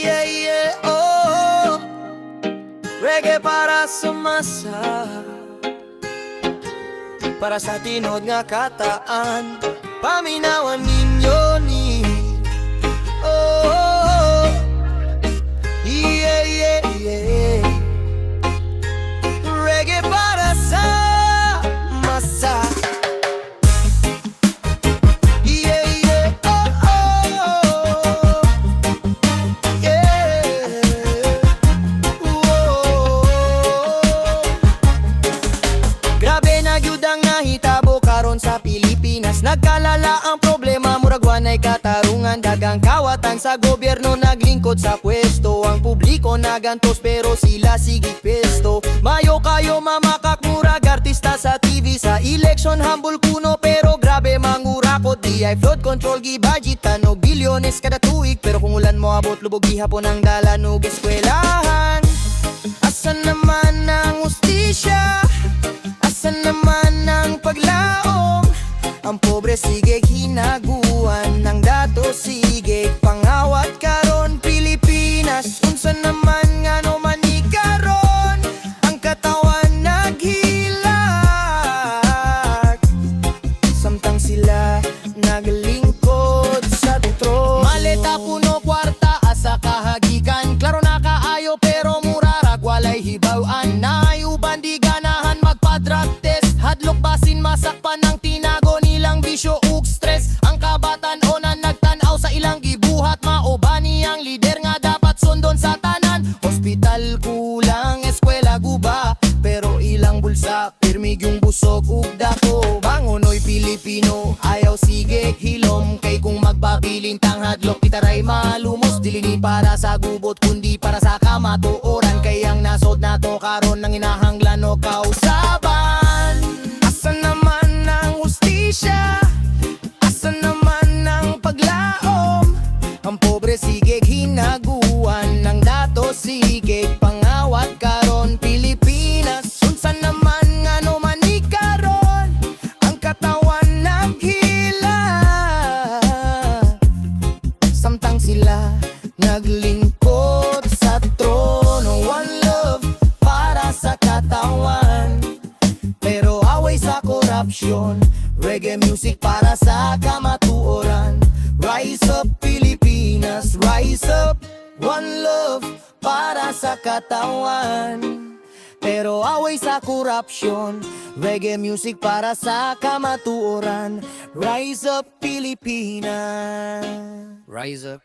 Yeah, yeah, oh. Reggae para sa masa, para sa tinuod nga kataan, paminawan ninyo ni oh. Yeah, yeah, yeah. Reggae para sa masa. Yeah, yeah, oh, oh. Yeah. Whoa. Grabe na gyud ang nahitabo karon sa Pilipinas. Nagkalala ang problema, murag wanay katarungan. Dagang kawatan sa gobyerno naglingkod sa pwesto. Ang publiko nagantos pero sila sige pesto. Mayo kayo mamakak, murag artista sa TV. Sa election humble kuno pero grabe mangurakot. DI flood control gibajitan og bilyones kada tuig. Pero kung ulan mo abot lubog gihapon ang dalan ug eskwelahan. Asan naman ang ustisya? Asan naman ang paglaom? Ang pobre sige hinaguan, ng dato sige pangawat karon Pilipinas. Unsa naman nga no manikaron, ang katawan naghilak. Samtang sila naglingkod sa trono. Maleta puno kwarta asa kahagikan. Klaro na kaayo pero murarag walay hibaw-an. Nayuban di ganahan magpa-drug test. Hadlok basin masakpan ng tinago nilang bisyo ug stress. Ang kabatan-onan nagtanaw sa ilang gibuhat. Maobani ang lider nga dapat sundon sa tanan. Hospital kulang, eskwela guba, pero ilang bulsa pirmig yung busog ug dako. Bangonoy Pilipino, ayaw sige hilom. Kay kung magpabiling tanghadlok itaray malumos. Dili ni para sa gubot kundi para sa kamatuoran. Kay ang nasod nato karon nang inahanglan o kausaban. Asan naman ang hustisya? Asan naman ang paglaom? Ang pobre sige hinaguan, ng dato sige pangawat karon Pilipinas. Unsa naman nga no manikaron, ang katawan naghila. Samtang sila naglingkod sa trono. One love para sa katawan, pero away sa korapsyon. Reggae music para sa kamatuoran. Rise up Pilipinas, rise up. One love para sa katawan, pero away sa korapsyon. Reggae music para sa kamatuoran. Rise up Pilipinas, rise up.